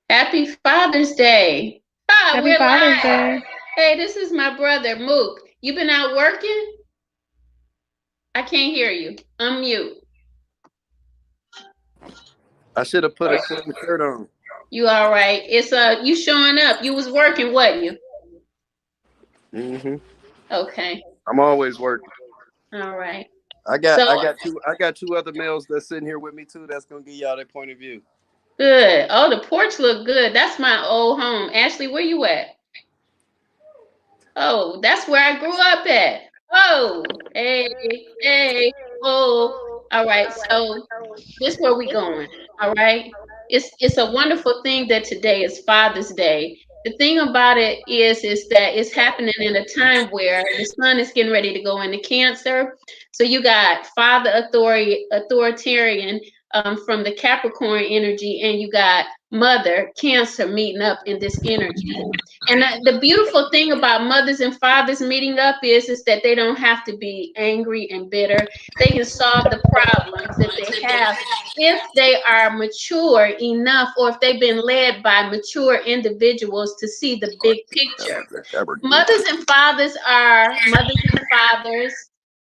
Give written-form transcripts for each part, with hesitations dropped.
Happy Father's Day. Ah, Happy we're Father's live. Day. Hey, this is my brother, Mook. You been out working? I can't hear you. Unmute. I should have put a clean shirt on. You all right? It's you showing up. You was working, wasn't you? hmm Okay. I'm always working. All right. I got So I got two I got two other males that's sitting here with me too. That's gonna give y'all their point of view. good. Oh, the porch look good. That's my old home. Ashley, where you at? Oh, that's where I grew up at. Oh, hey, hey, oh. All right. So this where we going. All right. It's a wonderful thing that today is Father's Day. The thing about it is that it's happening in a time where the sun is getting ready to go into Cancer. So you got father authority authoritarian from the Capricorn energy, and you got mother Cancer meeting up in this energy. And the beautiful thing about mothers and fathers meeting up is that they don't have to be angry and bitter. They can solve the problems that they have if they are mature enough, or if they've been led by mature individuals to see the big picture. Mothers and fathers are mothers and fathers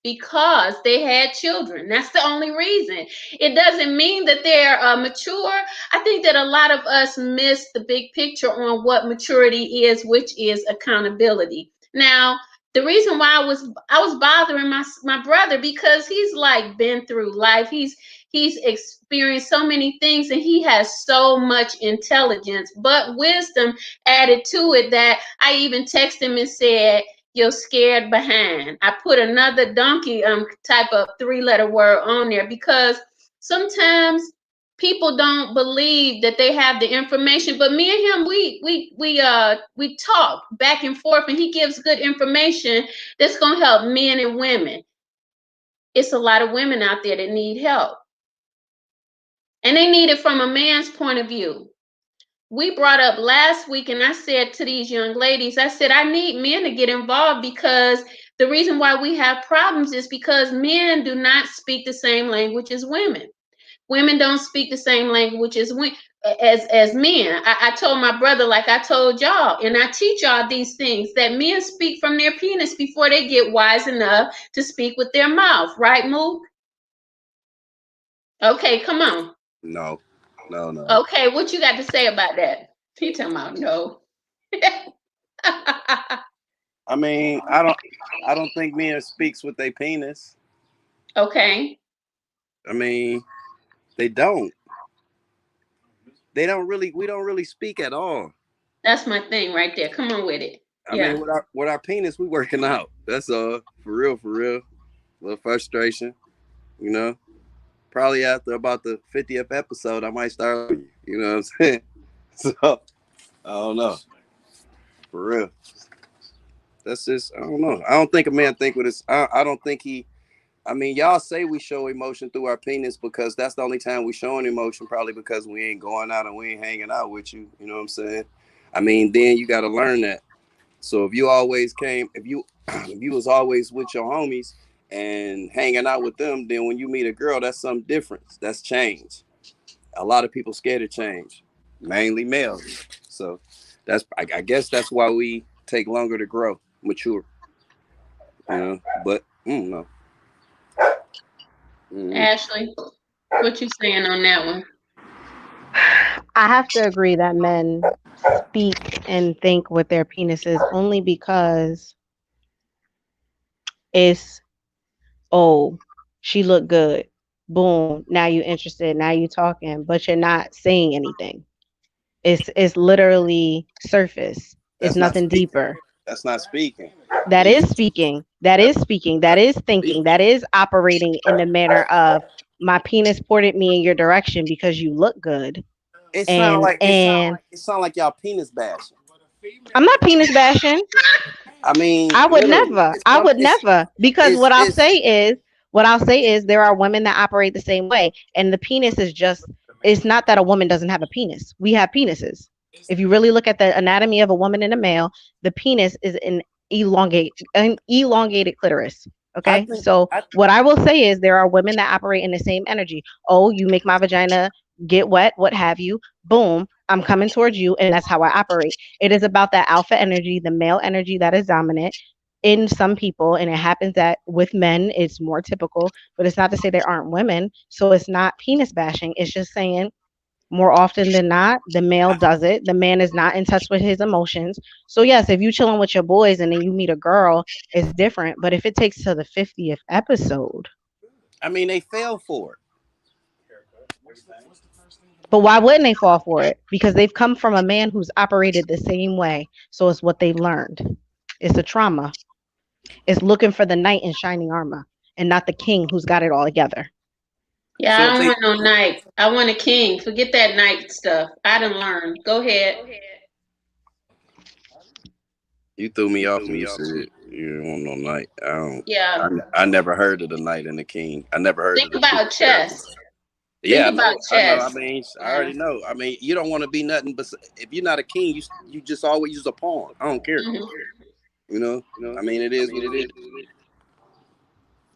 because they had children. That's the only reason. It doesn't mean that they're mature. I think that a lot of us miss the big picture on what maturity is, which is accountability. Now, the reason why I was bothering my brother because he's like been through life. He's experienced so many things, and he has so much intelligence, but wisdom added to it, that I even texted him and said, "You're scared behind." I put another donkey type of three-letter word on there because sometimes people don't believe that they have the information. But me and him, we talk back and forth, and he gives good information that's gonna help men and women. It's a lot of women out there that need help, and they need it from a man's point of view. We brought up last week, and I said to these young ladies, I said, I need men to get involved, because the reason why we have problems is because men do not speak the same language as women. Women don't speak the same language as men. I told my brother, like I told y'all, and I teach y'all these things, that men speak from their penis before they get wise enough to speak with their mouth. Right, Mook? Okay, come on. No, no. Okay, what you got to say about that? He talking about no. I mean, I don't think men speaks with their penis. Okay. I mean, they don't. They don't really. We don't really speak at all. That's my thing right there. Come on with it. I mean, Yeah. with our penis, we working out. That's all. For real, for real. A little frustration, you know. Probably after about the 50th episode, I might start. You know what I'm saying? So I don't know. For real. That's just I don't know. I don't think a man think with his. I don't think he. I mean, y'all say we show emotion through our penis because that's the only time we showing emotion. Probably because we ain't going out and we ain't hanging out with you. You know what I'm saying? I mean, then you got to learn that. So if you always came, if you if you was always with your homies and hanging out with them, then when you meet a girl, that's something different. That's change. A lot of people scared of change, mainly males. So I guess that's why we take longer to grow, mature. You know, but no. Mm. Ashley, what you saying on that one? I have to agree that men speak and think with their penises only because it's, oh, she looked good. Boom. Now you interested. Now you talking, but you're not saying anything. It's literally surface. It's That's not nothing speaking. deeper. That's not speaking. That is speaking. That is speaking. That is thinking. That is operating in the manner of my penis pointed me in your direction because you look good. It sound And like it sound and like it sound like y'all penis bashing. I'm not penis bashing. I mean, I would literally, never. I would never. Because it's what I'll say is there are women that operate the same way. And the penis is just, it's not that a woman doesn't have a penis. We have penises. If you really look at the anatomy of a woman and a male, the penis is an elongated clitoris. I Okay. think So I what I will say is there are women that operate in the same energy. Oh, you make my vagina get wet, what have you. Boom, I'm coming towards you, and that's how I operate. It is about that alpha energy, the male energy that is dominant in some people, and it happens that with men it's more typical, but it's not to say there aren't women. So it's not penis bashing. It's just saying more often than not, the male does it. The man is not in touch with his emotions. So yes, if you chilling with your boys and then you meet a girl, it's different. But if it takes to the 50th episode, I mean, they fell for it. but why wouldn't they fall for it? Because they've come from a man who's operated the same way. So it's what they've learned. It's a trauma. It's looking for the knight in shining armor and not the king who's got it all together. Yeah, I So if don't they, want no knight. I want a king. Forget that knight stuff. I done learned. Go ahead. you threw me off when you said you didn't want no knight. I don't. Yeah. I never heard of the knight and the king. I never heard Think of the two about chess. comparisons. Think Yeah, I about know. I know. I chess. mean, I Yeah. already know. I mean, you don't want to be nothing but if you're not a king, you just always use a pawn. I don't care. Mhm. You know. I mean, it is what it is.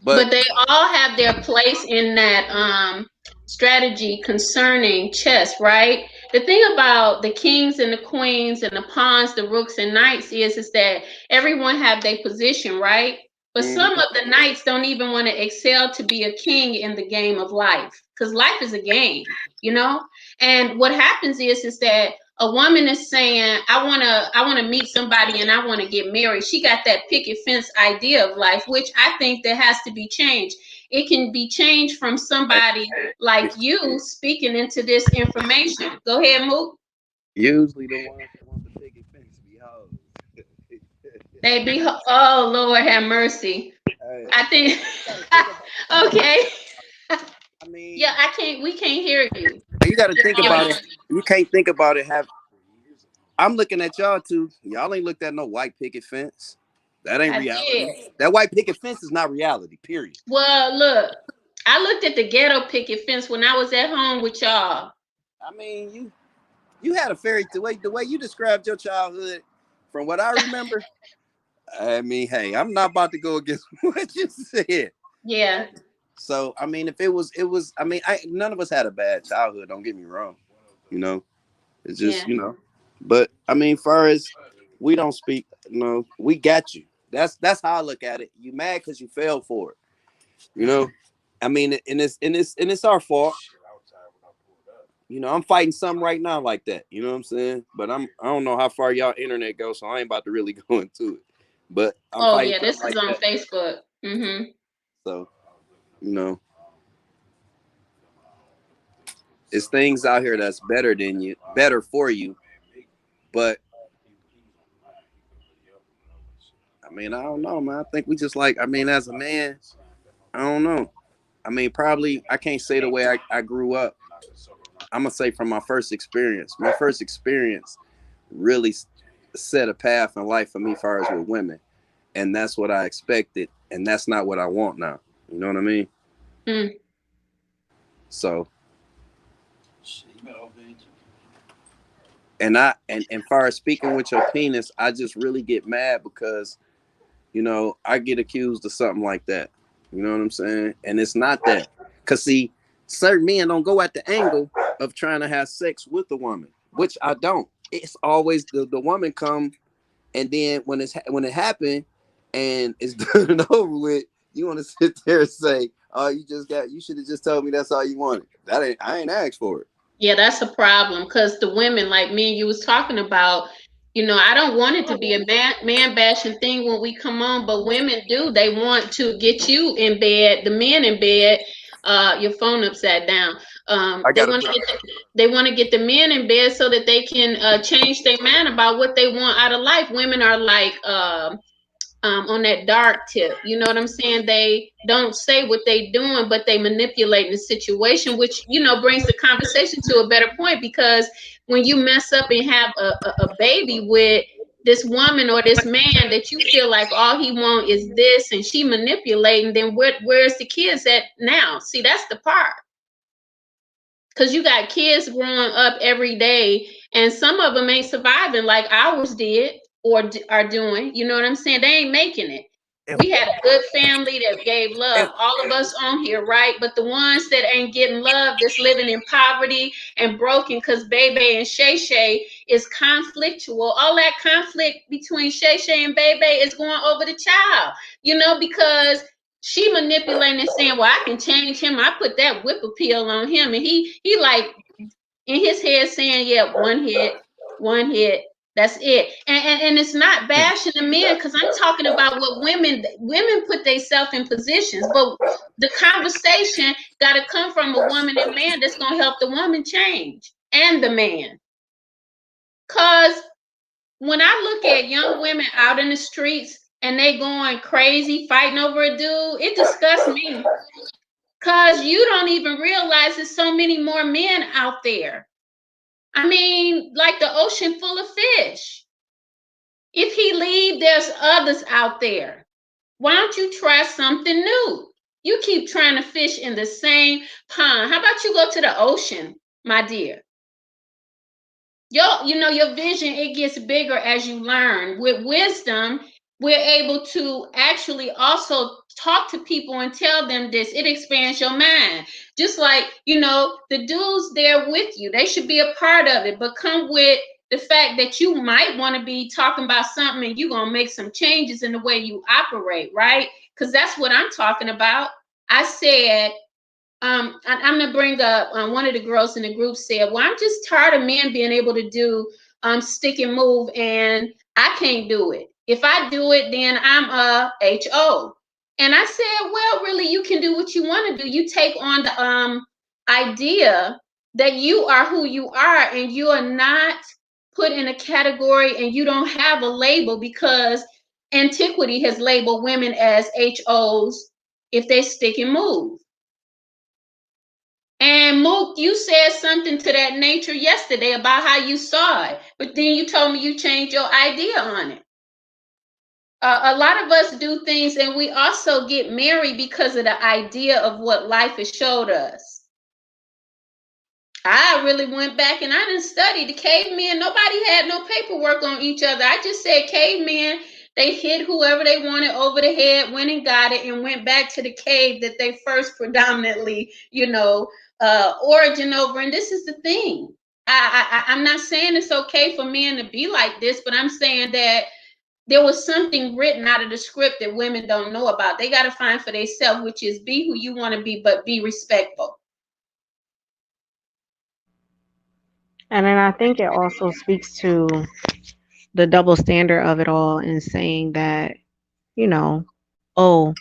But But they all have their place in that strategy concerning chess, right? The thing about the kings and the queens and the pawns, the rooks and knights is that everyone have their position, right? But some mhm. of the knights don't even want to excel to be a king in the game of life, because life is a game, you know. And what happens is that a woman is saying, I want to meet somebody and I want to get married. She got that picket fence idea of life, which I think that has to be changed. It can be changed from Hey, somebody like you speaking into this information. Go ahead, Mook. usually the ones that want the picket fence be hoes. They be, oh Lord have mercy. Hey, I think you gotta think about. okay. I mean, Yeah, I can't. We can't hear you. you got to Your think about it. You can't think about it. I'm looking at y'all too. Y'all ain't looked at no white picket fence. That ain't I reality. did. That white picket fence is not reality. Period. Well, look, I looked at the ghetto picket fence when I was at home with y'all. I mean, you had a fairy the way you described your childhood, from what I remember. I mean, hey, I'm not about to go against what you said. Yeah, So I mean, if it was. I mean, none of us had a bad childhood. Don't get me wrong. You know, it's just yeah. But I mean, far as we don't speak, we got you. That's how I look at it. You mad because you fell for it. You know, I mean, and it's our fault. I'm fighting something right now like that. You know what I'm saying? But I don't know how far y'all internet goes, so I ain't about to really go into it. But I'm Oh fighting yeah, something this is like on that. Facebook. Mm-hmm. So you know, it's things out here that's better than you, better for you. But I mean, I don't know, man. I think we just like. I mean, as a man, I don't know. I mean, probably I can't say the way I grew up. I'm gonna say from my first experience. My first experience really set a path in life for me, as far as with women, and that's what I expected, and that's not what I want now. You know what I mean? Mm. So, and far as speaking with your penis, I just really get mad because I get accused of something like that. You know what I'm saying? And it's not that, cause see, certain men don't go at the angle of trying to have sex with a woman, which I don't. It's always the woman come, and then when it happened and it's done and over with, you want to sit there and say, "Oh, you should have just told me that's all you wanted." I ain't asked for it. Yeah, that's a problem because the women like me and you was talking about, I don't want it to be a man bashing thing when we come on, but women do. They want to get you in bed, the men in bed. Your phone upside down. I They gotta want to put. get the men in bed so that they can change their mind about what they want out of life. Women are like on that dark tip. You know what I'm saying? They don't say what they doing, but they manipulate the situation, which brings the conversation to a better point. Because when you mess up and have a baby with this woman or this man that you feel like all he want is this, and she manipulating, then where's the kids at now? See, that's the part. Because you got kids growing up every day, and some of them ain't surviving like ours did or are doing. You know what I'm saying? They ain't making it. if We had a good family that gave if love. All of us on here, right? But the ones that ain't getting love, that's living in poverty and broken, because Bebe and Shay Shay is conflictual. All that conflict between Shay Shay and Bebe is going over the child, because she manipulating and saying, "Well, I can change him. I put that whip appeal on him," and he like in his head saying, "Yeah, one hit, that's it." And it's not bashing the men, because I'm talking about what women put themselves in positions, but the conversation got to come from a woman and man that's gonna help the woman change and the man. Cause when I look at young women out in the streets and they going crazy fighting over a dude, it disgusts me. Cause you don't even realize there's so many more men out there. I mean, like the ocean full of fish. If he leave, there's others out there. Why don't you try something new? You keep trying to fish in the same pond. How about you go to the ocean, my dear? Your vision, it gets bigger as you learn. With wisdom, we're able to actually also talk to people and tell them this. It expands your mind. Just like, the dudes there with you, they should be a part of it, but come with the fact that you might want to be talking about something and you're going to make some changes in the way you operate, right? Because that's what I'm talking about. I said, I'm gonna bring up one of the girls in the group said, "Well, I'm just tired of men being able to do stick and move, and I can't do it. If I do it, then I'm a HO." And I said, "Well, really, you can do what you want to do. You take on the idea that you are who you are, and you are not put in a category, and you don't have a label, because antiquity has labeled women as HOs if they stick and move." And Mook, you said something to that nature yesterday about how you saw it, but then you told me you changed your idea on it. A lot of us do things, and we also get married because of the idea of what life has showed us. I really went back and I didn't study the cavemen. Nobody had no paperwork on each other. I just said cavemen, they hit whoever they wanted over the head, went and got it, and went back to the cave that they first predominantly, origin over. And this is the thing. I'm not saying it's okay for men to be like this, but I'm saying that there was something written out of the script that women don't know about. They got to find for themselves, which is be who you want to be, but be respectful. And then I think it also speaks to the double standard of it all and saying that, you know, oh,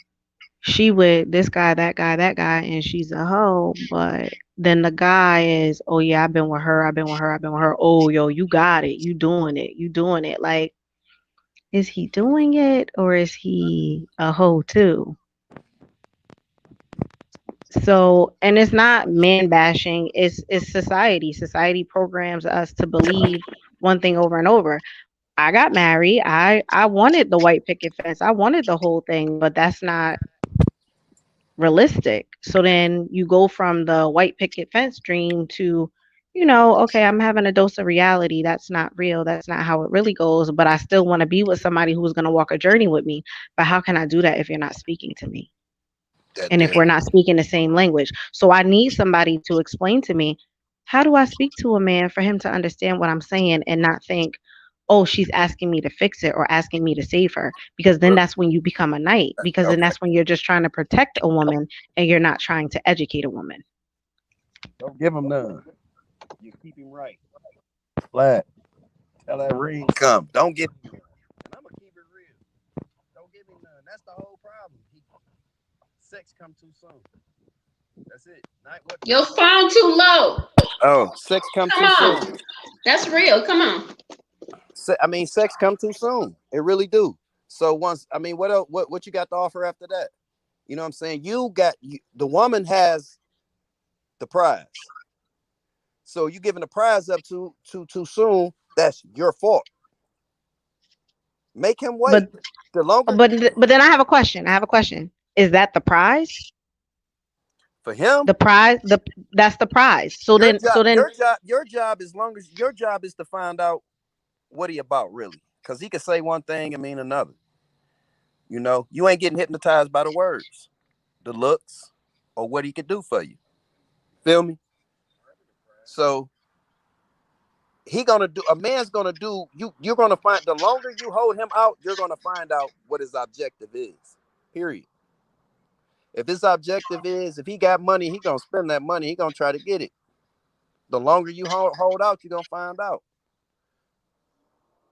she with this guy, that guy, that guy, and she's a hoe. But then the guy is, oh yeah, I've been with her, I've been with her, I've been with her. Oh, yo, you got it, you doing it, you doing it. Like, is he doing it or is he a hoe too? So, and it's not man bashing, it's society. Society programs us to believe one thing over and over. I got married. I wanted the white picket fence. I wanted the whole thing, but that's not realistic. So then you go from the white picket fence dream to, okay, I'm having a dose of reality. That's not real. That's not how it really goes. But I still want to be with somebody who's going to walk a journey with me. But how can I do that if you're not speaking to me? that And if damn we're not speaking the same language? So I need somebody to explain to me, how do I speak to a man for him to understand what I'm saying and not think, oh, she's asking me to fix it or asking me to save her? Because then that's when you become a knight, because then okay. that's when you're just trying to protect a woman and you're not trying to educate a woman. Don't give him none. You keep him right. Flat. Tell that ring come. Don't get. And I'm gonna keep it real. Don't give me none. That's the whole problem. Sex come too soon. That's it. Not Your phone too low. Oh, sex come Come too soon. on. That's real. Come on. I mean, sex come too soon. It really do. So once, I mean, what else? What you got to offer after that? You know what I'm saying? The woman has the prize. So you giving the prize up too soon. That's your fault. Make him But wait. The longer but then I have a question. I have a question. Is that the prize? for him, The prize, that's the prize. So your then job, your job, as long as your job is to find out what he about really, because he could say one thing and mean another. You ain't getting hypnotized by the words, the looks, or what he could do for you. Feel me? So he gonna do. A man's gonna do. You're gonna find, the longer you hold him out, you're gonna find out what his objective is. Period. If his objective is, if he got money, he gonna spend that money. He gonna try to get it. The longer you hold out, you're gonna find out.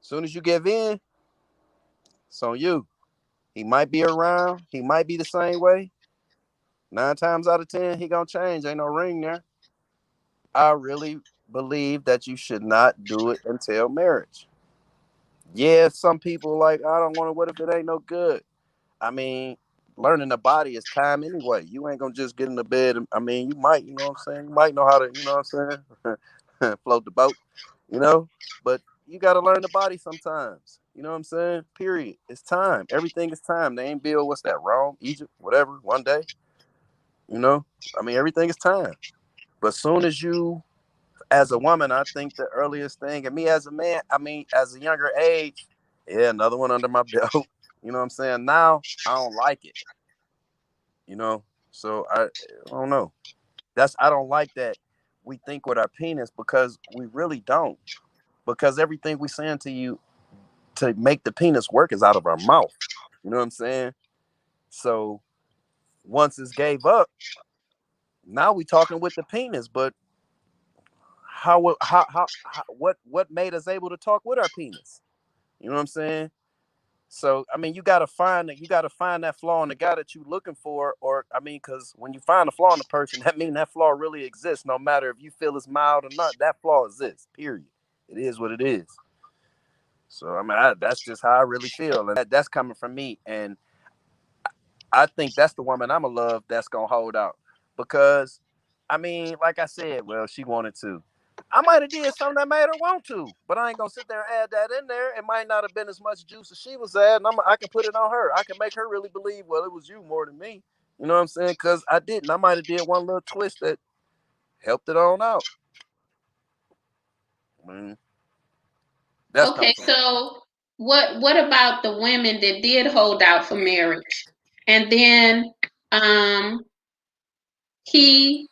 As soon as you give in, it's on you. He might be around. He might be the same way. 9 times out of 10, he gonna change. Ain't no ring there. I really believe that you should not do it until marriage. Yeah, some people like, I don't want to. What if it ain't no good? I mean, learning the body is time anyway. You ain't gonna just get in the bed. I mean, you might, you know what I'm saying? You might know how to, you know what I'm saying? Float the boat, you know? But you got to learn the body sometimes. You know what I'm saying? Period. It's time. Everything is time. They ain't build, what's that, Rome, Egypt, whatever, one day. You know? I mean, everything is time. But soon as you, as a woman, I think the earliest thing, and me as a man, I mean, as a younger age, yeah, another one under my belt. You know what I'm saying? Now, I don't like it. You know, so I don't know. I don't like that we think with our penis, because we really don't. Because everything we saying to you to make the penis work is out of our mouth. You know what I'm saying? So once it's gave up, now we talking with the penis. But what made us able to talk with our penis? You know what I'm saying? So I mean, you gotta find that flaw in the guy that you looking for, or I mean, because when you find a flaw in a person, that means that flaw really exists. No matter if you feel it's mild or not, that flaw exists. Period. It is what it is. So I mean, that's just how I really feel, and that's coming from me. And I think that's the woman I'ma love that's gonna hold out. Because I mean, like I said, well, she wanted to. I might have did something that made her want to, but I ain't gonna sit there and add that in there. It might not have been as much juice as she was adding. I can put it on her. I can make her really believe, well, it was you more than me. You know what I'm saying? Because I didn't. I might have did one little twist that helped it on out. I mean, that's Okay, coming from. so what about the women that did hold out for marriage, and then um he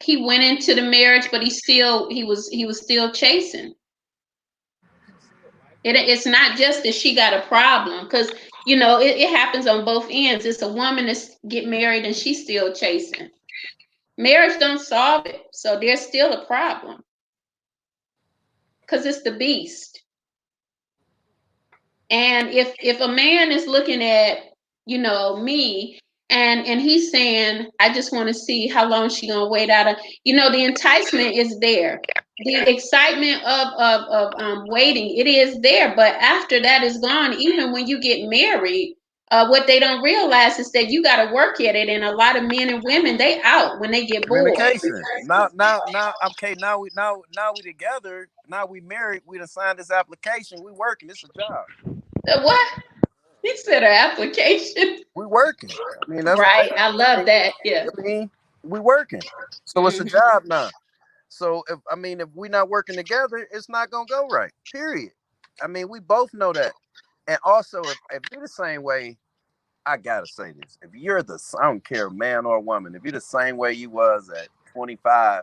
he went into the marriage, but he was still chasing. It's not just that she got a problem, because it happens on both ends. It's a woman that's get married and she's still chasing. Marriage don't solve it, so there's still a problem because it's the beast. And if a man is looking at, me, and he's saying, I just want to see how long she gonna wait out of, the enticement is there. The excitement of waiting, it is there, but after that is gone, even when you get married, what they don't realize is that you got to work at it, and a lot of men and women, they out when they get bored. Communication. Now. Okay. Now we together. Now we married. We done signed this application. We working. It's a job. What? He said an application. We working. I mean, that's what Right, I they. love that. Yeah. I mean, we working. So it's a Hmm. job now. So if we not working together, it's not gonna go right. Period. I mean, we both know that. And also, if you're the same way, I gotta say this: if you're I don't care, man or woman, if you're the same way you was at 25,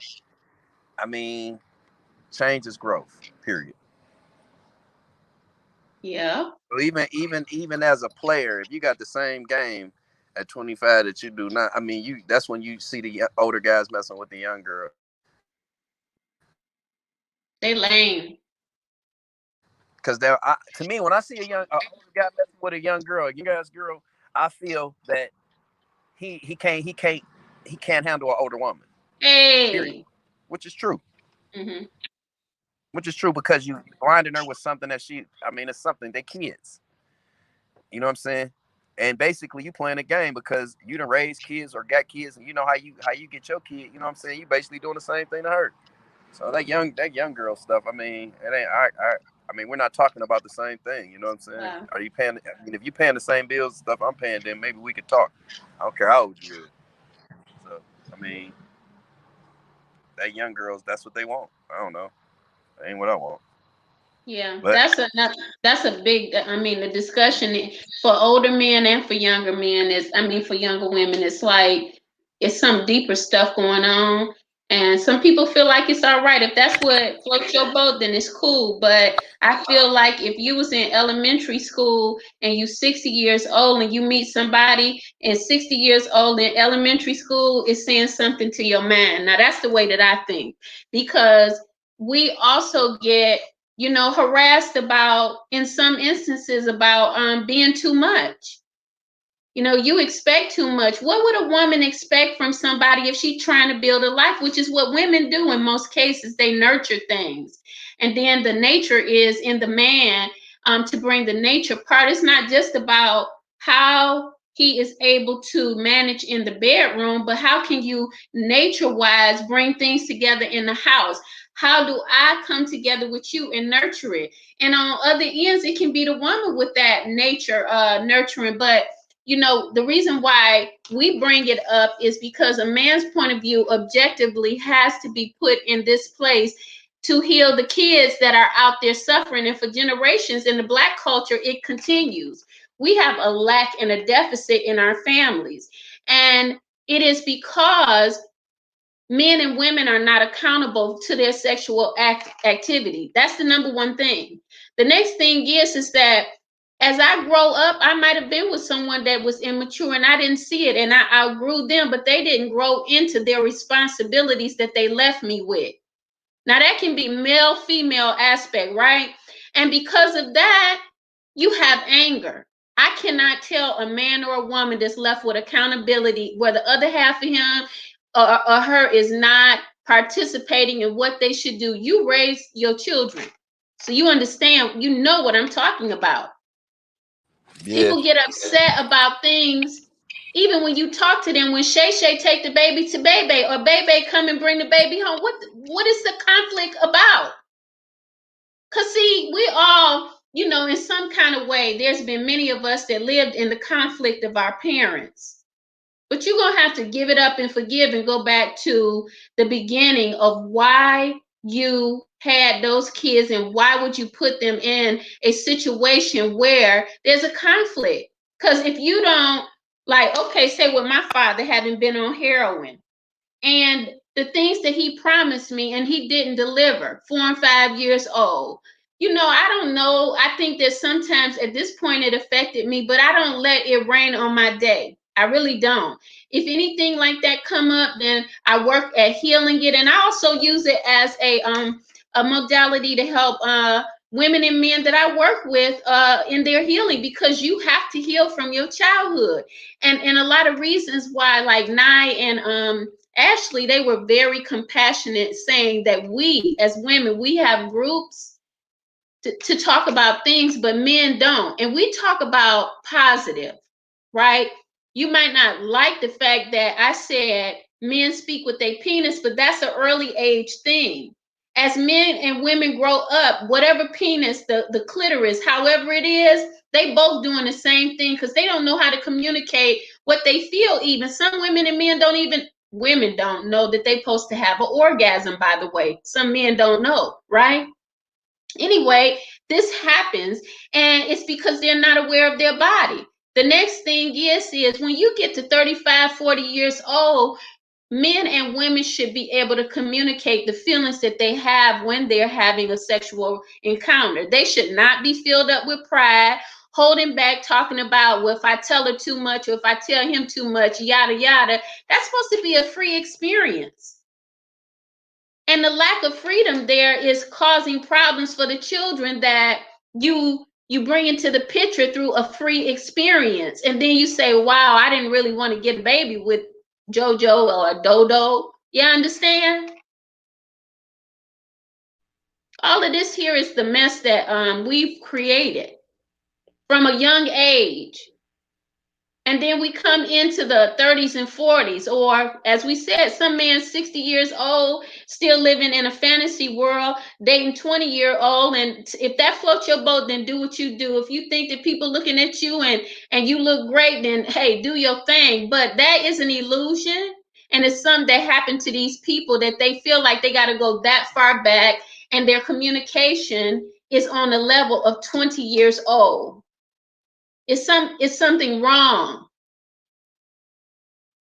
I mean, change is growth. Period. Yeah. So even as a player, if you got the same game at 25 that you do not, I mean, that's when you see the older guys messing with the young girl. They lame. Because to me, when I see a older guy messing with a young girl, a young guy's girl, I feel that he can't handle an older woman. Period. Hey. Which is true. Hmm. Which is true because you blinding her with something that I mean, it's something they kids. You know what I'm saying? And basically, you playing a game because you done raised kids or got kids, and you know how you get your kid. You know what I'm saying? You basically doing the same thing to her. So that young girl stuff. I mean, it ain't. I mean, we're not talking about the same thing. You know what I'm saying? Wow. Are you paying? I mean, if you paying the same bills and stuff I'm paying, then maybe we could talk. I don't care how old you is. So I mean, that young girls, that's what they want. I don't know. That ain't what I want. Yeah, But that's a big. I mean, the discussion for older men and for younger men is. I mean, for younger women, it's like it's some deeper stuff going on. And some people feel like it's all right if that's what floats your boat, then it's cool. But I feel like if you was in elementary school and you 60 years old and you meet somebody and 60 years old in elementary school, it's saying something to your mind. Now that's the way that I think, because we also get harassed about, in some instances, about being too much. You expect too much. What would a woman expect from somebody if she's trying to build a life, which is what women do in most cases? They nurture things. And then the nature is in the man, to bring the nature part. It's not just about how he is able to manage in the bedroom, but how can you nature wise bring things together in the house? How do I come together with you and nurture it? And on other ends, it can be the woman with that nature, nurturing. But the reason why we bring it up is because a man's point of view objectively has to be put in this place to heal the kids that are out there suffering. And for generations in the Black culture, it continues. We have a lack and a deficit in our families. And it is because men and women are not accountable to their sexual activity. That's the number one thing. The next thing is that as I grow up, I might have been with someone that was immature and I didn't see it and I outgrew them, but they didn't grow into their responsibilities that they left me with. Now that can be male, female aspect, right? And because of that, you have anger. I cannot tell a man or a woman that's left with accountability where the other half of him or her is not participating in what they should do. You raise your children, so you understand, what I'm talking about. yeah, People get upset about things even when you talk to them. When Shay Shay take the baby to Bebe, or Bebe come and bring the baby home, what is the conflict about? Because see, we all, in some kind of way, there's been many of us that lived in the conflict of our parents. But you're going to have to give it up and forgive and go back to the beginning of why you had those kids and why would you put them in a situation where there's a conflict. Because if you don't, like, okay, say with my father having been on heroin, and the things that he promised me and he didn't deliver, 4 and 5 years old. I don't know. I think that sometimes at this point it affected me, but I don't let it rain on my day. I really don't. If anything like that come up, then I work at healing it, and I also use it as a modality to help women and men that I work with in their healing, because you have to heal from your childhood, and a lot of reasons why, like Nye and Ashley, they were very compassionate, saying that we as women, we have groups to talk about things, but men don't. And we talk about positive, right? You might not like the fact that I said men speak with their penis, but that's an early age thing. As men and women grow up, whatever penis, the clitoris, however it is, they both doing the same thing because they don't know how to communicate what they feel. Even some women and men don't even, women don't know that they're supposed to have an orgasm, by the way. Some men don't know, right? Anyway, this happens, and it's because they're not aware of their body. The next thing is when you get to 35, 40 years old, men and women should be able to communicate the feelings that they have when they're having a sexual encounter. They should not be filled up with pride, holding back, talking about, well, if I tell her too much or if I tell him too much, yada, yada. That's supposed to be a free experience. And the lack of freedom there is causing problems for the children that you bring into the picture through a free experience. And then you say, wow, I didn't really want to get a baby with JoJo or Dodo. You understand? All of this here is the mess that we've created from a young age. And then we come into the 30s and 40s, or as we said, some man 60 years old, still living in a fantasy world, dating 20-year-old. And if that floats your boat, then do what you do. If you think that people looking at you and you look great, then hey, do your thing. But that is an illusion. And it's something that happened to these people, that they feel like they got to go that far back and their communication is on the level of 20 years old. It's something wrong.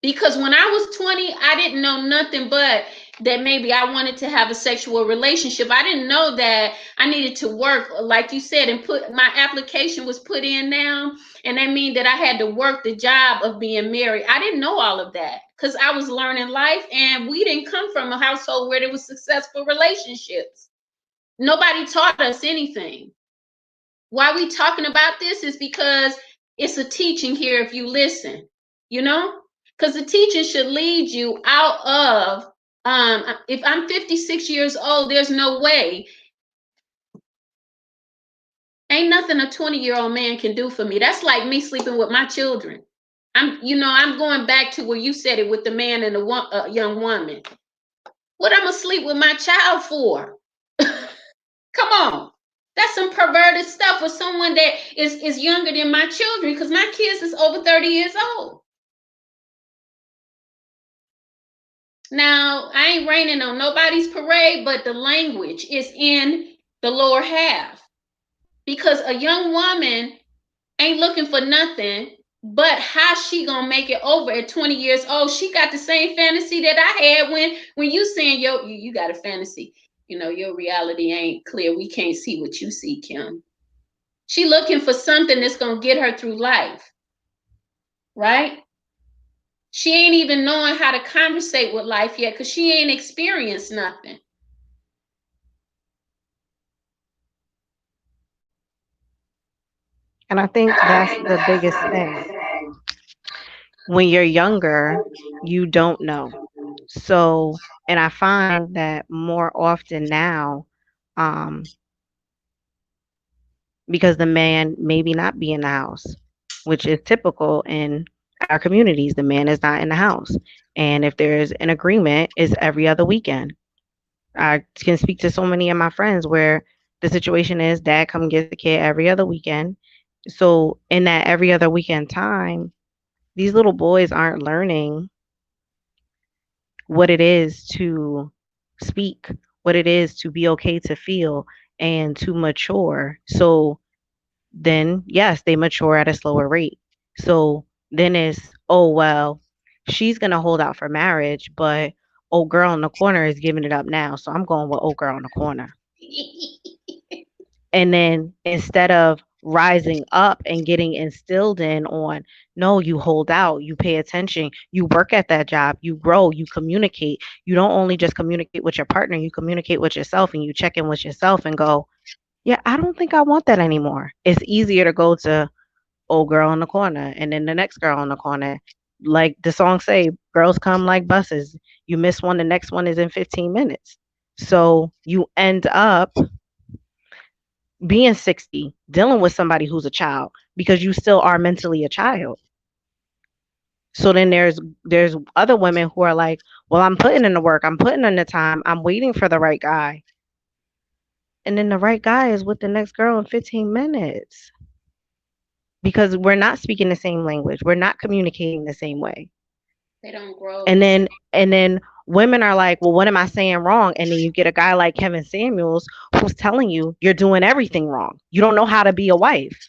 Because when I was 20, I didn't know nothing but that maybe I wanted to have a sexual relationship. I didn't know that I needed to work, like you said, and put my application was put in now. And that mean that I had to work the job of being married. I didn't know all of that because I was learning life, and we didn't come from a household where there was successful relationships. Nobody taught us anything. Why we talking about this is because it's a teaching here if you listen, you know? Because the teaching should lead you out of, if I'm 56 years old, there's no way. Ain't nothing a 20-year-old man can do for me. That's like me sleeping with my children. I'm going back to where you said it with the man and the young woman. What I'm going to sleep with my child for? Come on. That's some perverted stuff with someone that is younger than my children, because my kids is over 30 years old. Now, I ain't raining on nobody's parade, but the language is in the lower half. Because a young woman ain't looking for nothing but how she gonna make it over at 20 years old. She got the same fantasy that I had when you saying you got a fantasy. Your reality ain't clear. We can't see what you see, Kim. She looking for something that's gonna get her through life, right? She ain't even knowing how to conversate with life yet because she ain't experienced nothing. And I think that's the biggest thing. When you're younger, you don't know. So, and I find that more often now, um, because the man maybe not be in the house, which is typical in our communities. The man is not in the house. And if there's an agreement, it's every other weekend. I can speak to so many of my friends where the situation is dad come get the kid every other weekend. So in that every other weekend time, these little boys aren't learning what it is to speak, what it is to be okay to feel and to mature. So then, yes, they mature at a slower rate. So then it's, oh, well, she's going to hold out for marriage, but old girl in the corner is giving it up now. So I'm going with old girl in the corner. And then instead of rising up and getting instilled in on, no, you hold out, you pay attention, you work at that job, you grow, you communicate. You don't only just communicate with your partner, you communicate with yourself and you check in with yourself and go, yeah, I don't think I want that anymore. It's easier to go to old girl in the corner and then the next girl in the corner. Like the song say, girls come like buses. You miss one, the next one is in 15 minutes. So you end up being 60, dealing with somebody who's a child because you still are mentally a child. So then there's other women who are like, well, I'm putting in the work, I'm putting in the time, I'm waiting for the right guy. And then the right guy is with the next girl in 15 minutes. Because we're not speaking the same language. We're not communicating the same way. They don't grow And the same. then women are like, well, what am I saying wrong? And then you get a guy like Kevin Samuels who's telling you you're doing everything wrong. You don't know how to be a wife.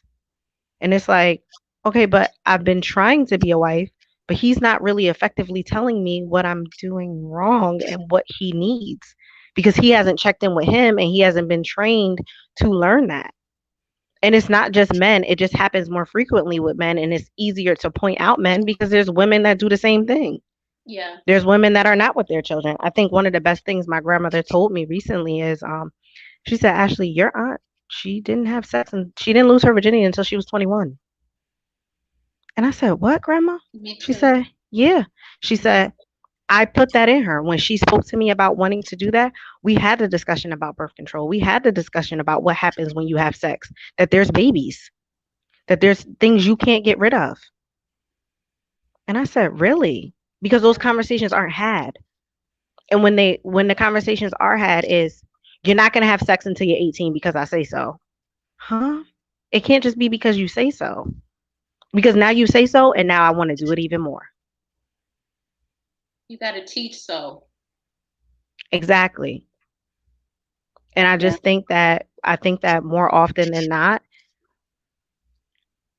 And it's like, okay, but I've been trying to be a wife, but he's not really effectively telling me what I'm doing wrong and what he needs because he hasn't checked in with him and he hasn't been trained to learn that. And it's not just men, it just happens more frequently with men. And it's easier to point out men because there's women that do the same thing. Yeah. There's women that are not with their children. I think one of the best things my grandmother told me recently is she said, Ashley, your aunt, she didn't have sex and she didn't lose her virginity until she was 21. And I said, what, grandma? Me She too. said, yeah. She said, I put that in her. When she spoke to me about wanting to do that, we had a discussion about birth control. We had the discussion about what happens when you have sex, that there's babies, that there's things you can't get rid of. And I said, really? Because those conversations aren't had. And when the conversations are had is you're not gonna have sex until you're 18 because I say so. Huh? It can't just be because you say so. Because now you say so and now I want to do it even more. You got to teach so. Exactly. And Yeah. I think that more often than not,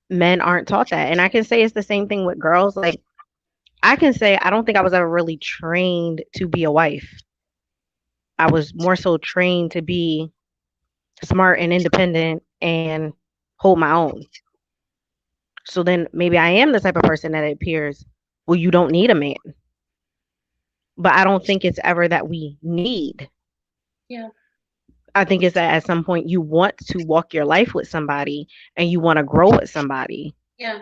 men aren't taught that. And I can say it's the same thing with girls. Like I can say I don't think I was ever really trained to be a wife. I was more so trained to be smart and independent and hold my own. So then maybe I am the type of person that it appears, well, you don't need a man. But I don't think it's ever that we need. Yeah. I think it's that at some point you want to walk your life with somebody and you want to grow with somebody. Yeah.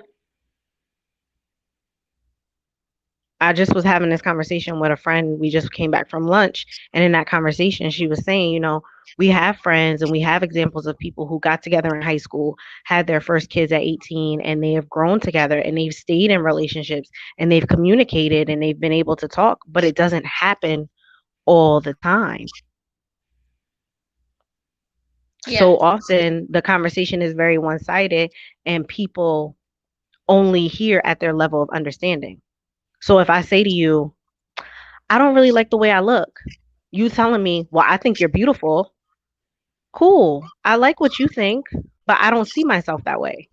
I just was having this conversation with a friend. We just came back from lunch. And in that conversation, she was saying, you know, we have friends and we have examples of people who got together in high school, had their first kids at 18, and they have grown together and they've stayed in relationships and they've communicated and they've been able to talk, but it doesn't happen all the time. Yeah. So often the conversation is very one sided and people only hear at their level of understanding. So if I say to you, I don't really like the way I look, you telling me, well, I think you're beautiful. Cool. I like what you think, but I don't see myself that way.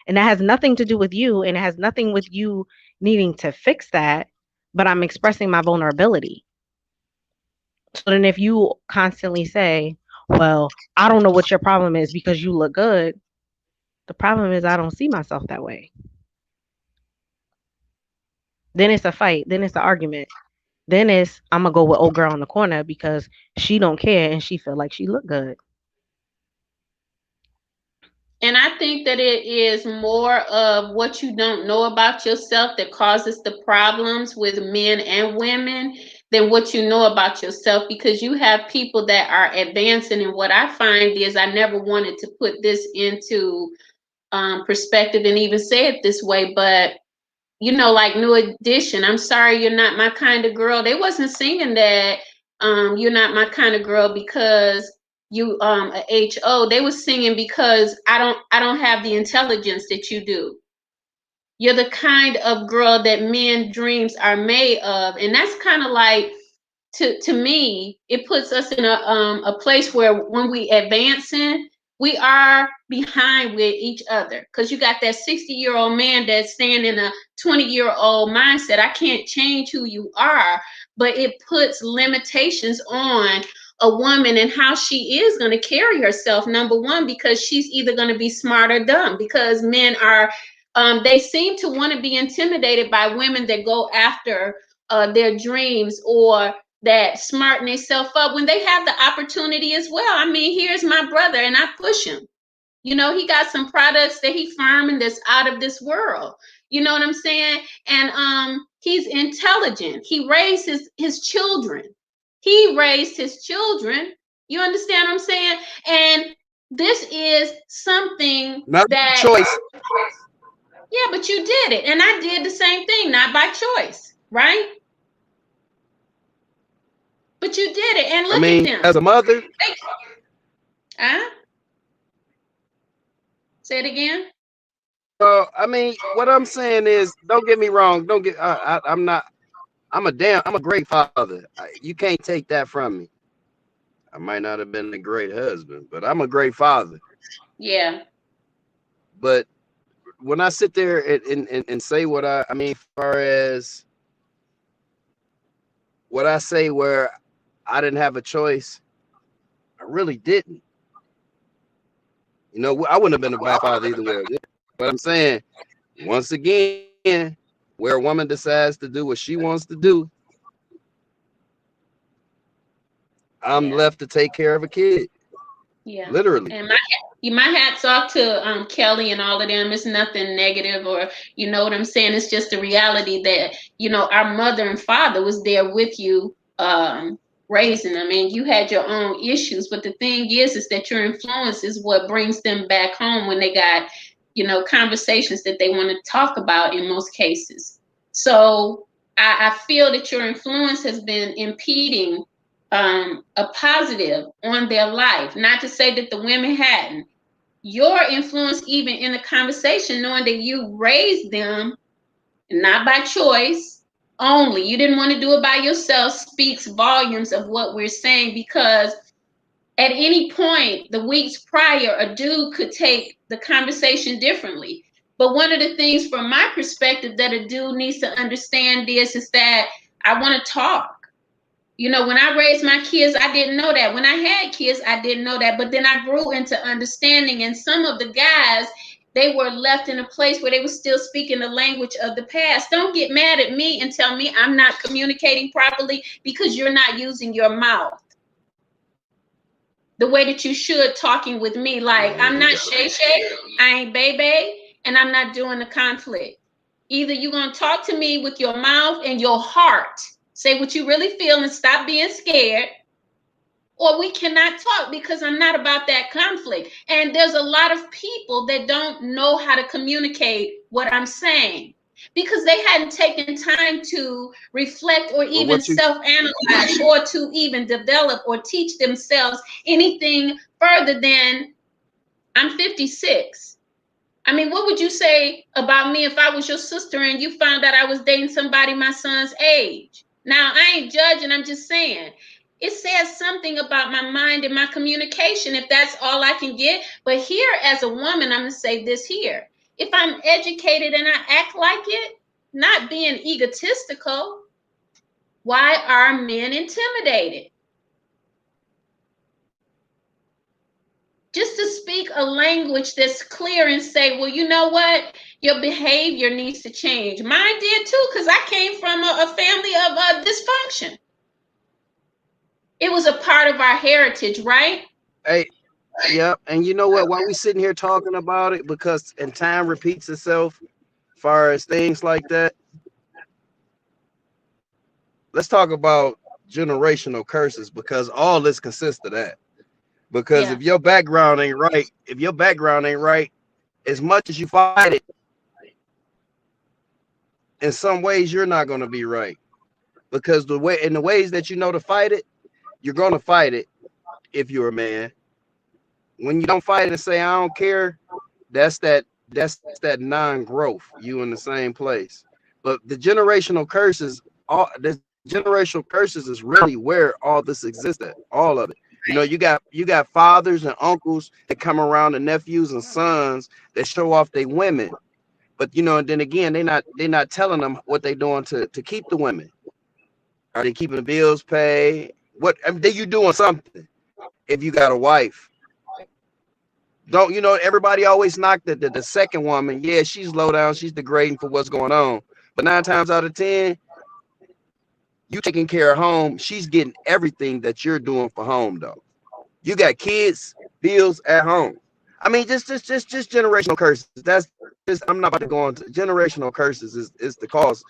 And that has nothing to do with you. And it has nothing with you needing to fix that. But I'm expressing my vulnerability. So then if you constantly say, well, I don't know what your problem is because you look good, the problem is I don't see myself that way. Then it's a fight. Then it's an argument. Then it's I'm gonna go with old girl in the corner because she don't care and she feel like she look good. And I think that it is more of what you don't know about yourself that causes the problems with men and women than what you know about yourself, because you have people that are advancing. And what I find is, I never wanted to put this into perspective and even say it this way, but like New Edition, I'm sorry, you're not my kind of girl. They wasn't singing that you're not my kind of girl because you a HO. They was singing because I don't have the intelligence that you do. You're the kind of girl that men dreams are made of. And that's kind of like, to me, it puts us in a place where when we advancing, we are behind with each other, because you got that 60-year-old man that's staying in a 20-year-old mindset. I can't change who you are, but it puts limitations on a woman and how she is going to carry herself. Number one, because she's either going to be smart or dumb, because men are they seem to want to be intimidated by women that go after their dreams, or that smarten themselves up when they have the opportunity as well. I mean, here's my brother, and I push him. He got some products that he farming that's out of this world. You know what I'm saying? And he's intelligent. He raised his children. He raised his children. You understand what I'm saying? And this is something Not that, choice. yeah, but you did it, and I did the same thing, not by choice, right? But you did it, and I look at mean, them. as a mother, Huh? Say it again. I mean, what I'm saying is, don't get me wrong. Don't get. I'm not. I'm a great father. You can't take that from me. I might not have been a great husband, but I'm a great father. Yeah. But when I sit there and say what I mean, far as what I say, where I didn't have a choice, I really didn't. I wouldn't have been a bad father either way. But I'm saying, once again, where a woman decides to do what she wants to do, I'm Yeah. left to take care of a kid, Yeah. literally. And my hats off to Kelly and all of them. It's nothing negative, or you know what I'm saying. It's just the reality that our mother and father was there with you, raising them, and you had your own issues. But the thing is that your influence is what brings them back home when they got conversations that they want to talk about in most cases. So I feel that your influence has been impeding a positive on their life. Not to say that the women hadn't. Your influence, even in the conversation, knowing that you raised them not by choice only, you didn't want to do it by yourself, speaks volumes of what we're saying, because At any point, the weeks prior, a dude could take the conversation differently. But one of the things from my perspective that a dude needs to understand is that I want to talk. You know, when I raised my kids, I didn't know that. When I had kids, I didn't know that. But then I grew into understanding. And some of the guys, they were left in a place where they were still speaking the language of the past. Don't get mad at me and tell me I'm not communicating properly because you're not using your mouth the way that you should talking with me. Like, I'm not Shay Shay, I ain't Baby, and I'm not doing the conflict. Either you're going to talk to me with your mouth and your heart, say what you really feel and stop being scared, or we cannot talk because I'm not about that conflict. And there's a lot of people that don't know how to communicate what I'm saying because they hadn't taken time to reflect or But even what you self-analyze or to even develop or teach themselves anything further than I'm 56. I mean, what would you say about me if I was your sister and you found out I was dating somebody my son's age? Now, I ain't judging, I'm just saying. It says something about my mind and my communication if that's all I can get. But here, as a woman, I'm going to say this here. If I'm educated and I act like it, not being egotistical, why are men intimidated? Just to speak a language that's clear and say, well, you know what? Your behavior needs to change. Mine did too, because I came from a family of dysfunction. It was a part of our heritage, right? Hey, yeah, and you know what? While we sitting here talking about it, because and time repeats itself, far as things like that. Let's talk about generational curses because all this consists of that. Because Yeah. if your background ain't right, as much as you fight it, in some ways you're not going to be right. Because the ways that you know to fight it, you're going to fight it if you're a man. When you don't fight it and say I don't care, that's that non-growth. You in the same place. But the generational curses, all the generational curses is really where all this exists at. All of it. You know, you got fathers and uncles that come around and nephews and sons that show off their women. But you know, and then again, they're not telling them what they're doing to keep the women. Are they keeping the bills paid? What I mean, you doing something if you got a wife. Don't you know everybody always knocked the second woman? Yeah, she's low down, she's degrading for what's going on. But 9 times out of 10, you taking care of home, she's getting everything that you're doing for home though. You got kids, bills at home. I mean, just generational curses. That's just I'm not about to go on to generational curses is the cause.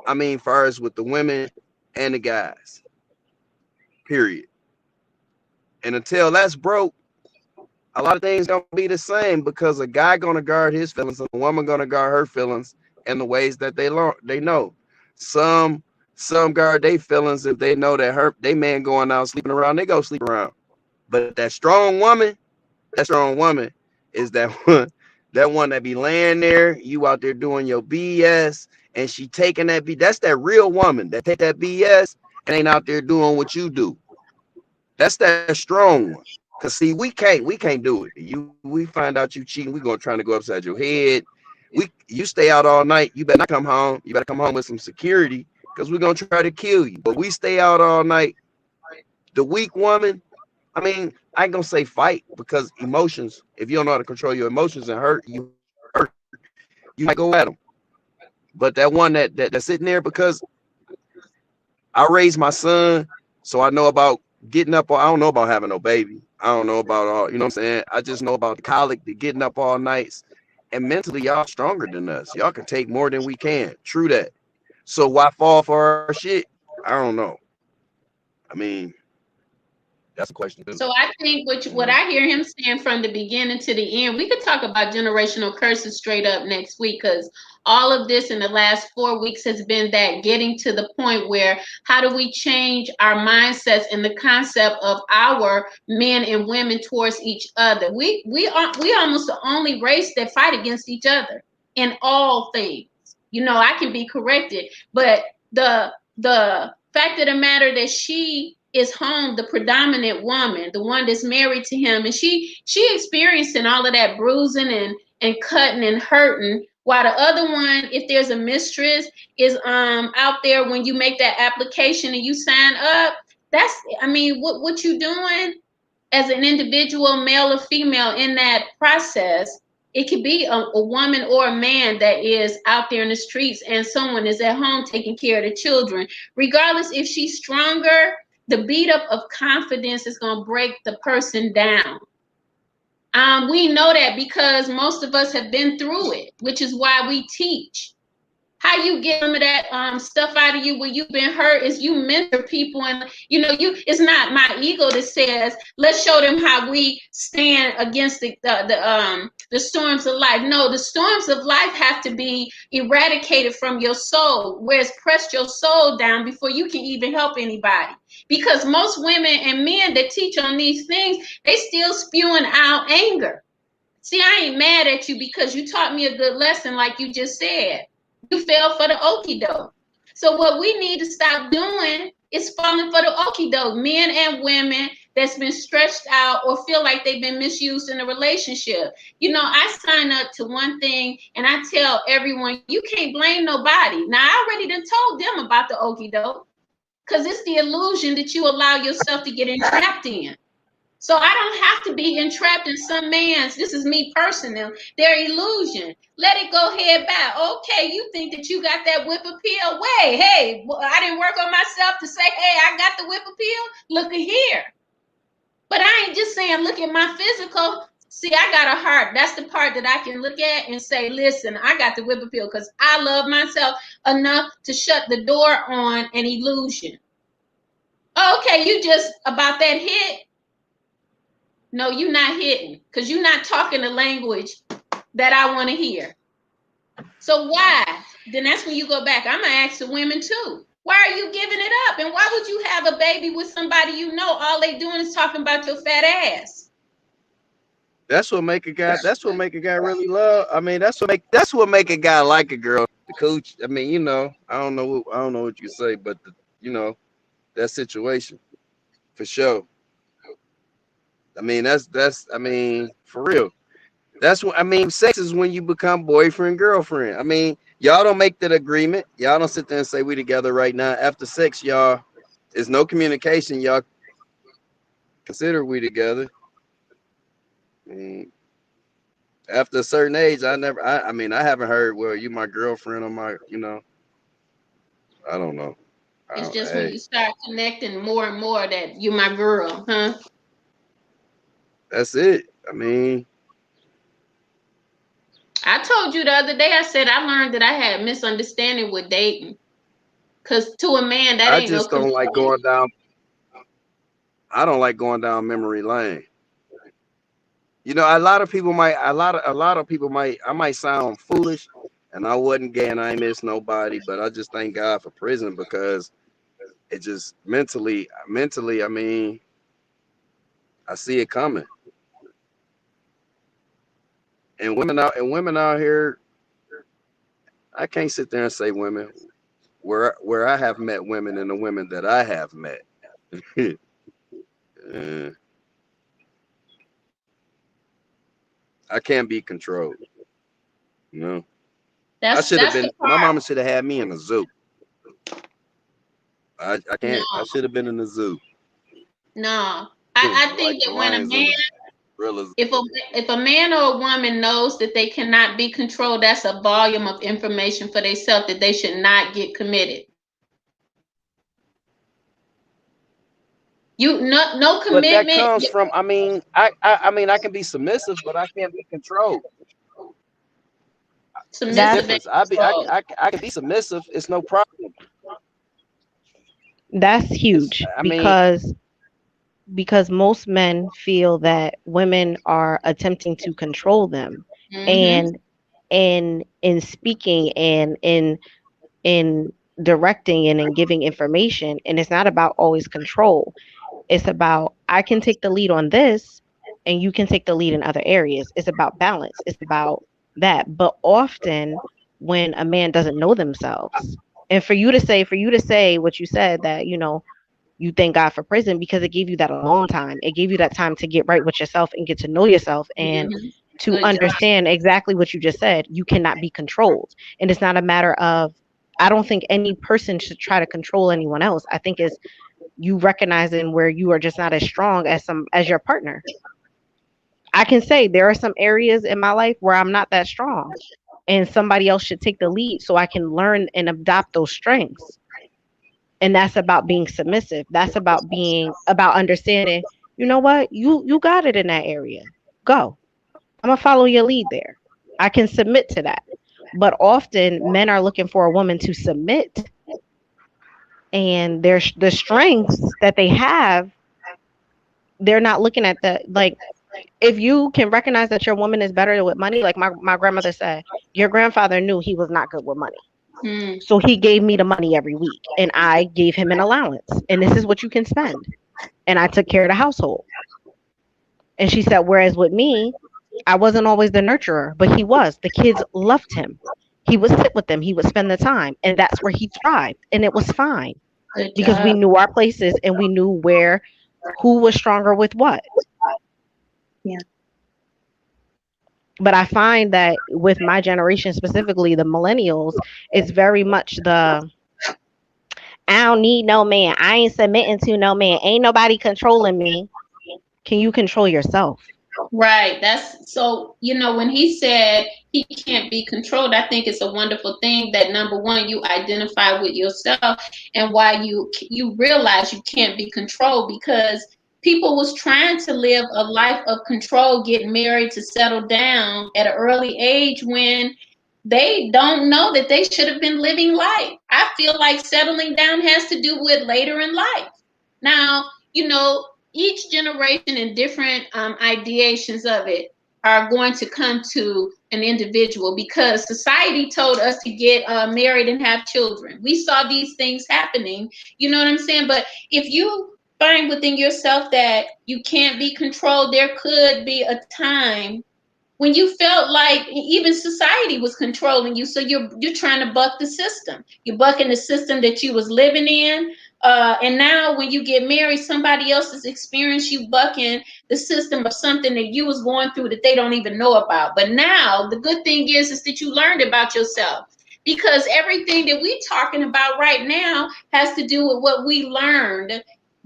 I mean, far as with the women and the guys. Period. And until that's broke, a lot of things gonna be the same because a guy gonna guard his feelings and a woman gonna guard her feelings in the ways that they know. Some some guard their feelings if they know that they man going out sleeping around, they go sleep around. But that strong woman is that one that be laying there, you out there doing your BS, and she taking that that's that real woman that take that BS and ain't out there doing what you do. That's that strong one. Cause see, we can't do it. We find out you cheating, we gonna try to go upside your head. You stay out all night. You better not come home. You better come home with some security, cause we're gonna try to kill you. But we stay out all night. The weak woman, I mean, I ain't gonna say fight because emotions. If you don't know how to control your emotions and hurt, you might go at them. But that one that's sitting there because I raised my son, so I know about getting up. I don't know about having no baby. I don't know about all. You know what I'm saying? I just know about the colic, the getting up all nights, and mentally y'all stronger than us. Y'all can take more than we can. True that. So why fall for our shit? I don't know. I mean, that's a question too. So I think You what know. I hear him saying from the beginning to the end, we could talk about generational curses straight up next week because all of this in the last 4 weeks has been that getting to the point where how do we change our mindsets and the concept of our men and women towards each other. We almost the only race that fight against each other in all things. You know, I can be corrected, but the fact of the matter that she is home, the predominant woman, the one that's married to him, and she experiencing all of that bruising and cutting and hurting, while the other one, if there's a mistress, is out there when you make that application and you sign up. That's, I mean, what you doing as an individual, male or female, in that process. It could be a woman or a man that is out there in the streets, and someone is at home taking care of the children. Regardless if she's stronger, the beat up of confidence is going to break the person down. We know that because most of us have been through it, which is why we teach. How you get some of that stuff out of you when you've been hurt is you mentor people, and it's not my ego that says let's show them how we stand against the storms of life. No, the storms of life have to be eradicated from your soul, where it's pressed your soul down before you can even help anybody. Because most women and men that teach on these things, they still spewing out anger. See, I ain't mad at you because you taught me a good lesson, like you just said. You fell for the okie doke. So what we need to stop doing is falling for the okie doke. Men and women that's been stretched out or feel like they've been misused in a relationship. I sign up to one thing and I tell everyone, you can't blame nobody. Now, I already done told them about the okie doke, because it's the illusion that you allow yourself to get entrapped in. So I don't have to be entrapped in some man's, this is me personal, their illusion. Let it go head back. Okay, you think that you got that whip appeal? Wait, hey, I didn't work on myself to say, hey, I got the whip appeal? Look at here. But I ain't just saying, look at my physical. See, I got a heart. That's the part that I can look at and say, listen, I got the whip appeal because I love myself enough to shut the door on an illusion. Okay, you just about that hit. No, you're not hitting because you're not talking the language that I want to hear. So why? Then that's when you go back. I'm going to ask the women too. Why are you giving it up? And why would you have a baby with somebody all they doing is talking about your fat ass? That's what make a guy. That's what make a guy really love. I mean, that's what make a guy like a girl. The cooch. I mean, I don't know what you say, but that situation for sure. I mean, I mean, for real. That's what I mean. Sex is when you become boyfriend, girlfriend. I mean, y'all don't make that agreement. Y'all don't sit there and say we together right now. After sex, y'all, there's no communication. Y'all consider we together. I mean, after a certain age, I mean, I haven't heard, well, you my girlfriend or my, I don't know. It's just when you start connecting more and more that you my girl, huh? That's it. I mean, I told you the other day, I said I learned that I had misunderstanding with dating. Because to a man, that ain't no control. don't like going down. I don't like going down memory lane. A lot of people might, I might sound foolish, and I wasn't gay and I ain't miss nobody, but I just thank God for prison because it just mentally, I mean, I see it coming. And women out here, I can't sit there and say women where I have met women and the women that I have met. I can't be controlled. I should have been. My mama should have had me in the zoo. I can't. No. I should have been in the zoo. No, I think that when a man, if a man or a woman knows that they cannot be controlled, that's a volume of information for themselves that they should not get committed. No commitment. But that comes from. I mean, I mean, I can be submissive, but I can't be controlled. Submissive. I can be submissive. It's no problem. That's huge because most men feel that women are attempting to control them, and in speaking and in directing and in giving information, and it's not about always control. It's about I can take the lead on this and you can take the lead in other areas. It's about balance. It's about that. But often when a man doesn't know themselves, and for you to say what you said, that You thank God for prison because it gave you that alone time. It gave you that time to get right with yourself and get to know yourself and Mhm. to Good job. understand exactly what you just said. You cannot be controlled. And it's not a matter of, I don't think any person should try to control anyone else. I think it's you recognizing where you are just not as strong as your partner. I can say there are some areas in my life where I'm not that strong and somebody else should take the lead so I can learn and adopt those strengths. And that's about being submissive. That's about understanding, you know what? You got it in that area. Go. I'm going to follow your lead there. I can submit to that. But often men are looking for a woman to submit, and the strengths that they have, they're not looking at the, like, if you can recognize that your woman is better with money, like my grandmother said, your grandfather knew he was not good with money. Mm. So he gave me the money every week and I gave him an allowance. And this is what you can spend. And I took care of the household. And she said, whereas with me, I wasn't always the nurturer, but he was. The kids loved him. He would sit with them, he would spend the time. And that's where he thrived. And it was fine Good because we job. knew our places and we knew who was stronger with what. Yeah. But I find that with my generation, specifically the millennials, it's very much the I don't need no man. I ain't submitting to no man. Ain't nobody controlling me. Can you control yourself? Right. That's so, when he said he can't be controlled, I think it's a wonderful thing that number one, you identify with yourself and why you realize you can't be controlled because people was trying to live a life of control, get married to settle down at an early age when they don't know that they should have been living life. I feel like settling down has to do with later in life. Now, each generation and different ideations of it are going to come to an individual because society told us to get married and have children. We saw these things happening, you know what I'm saying? But if you find within yourself that you can't be controlled, there could be a time when you felt like even society was controlling you, so you're trying to buck the system. You're bucking the system that you was living in, and now when you get married, somebody else has experienced you bucking the system of something that you was going through that they don't even know about. But now the good thing is that you learned about yourself, because everything that we talking about right now has to do with what we learned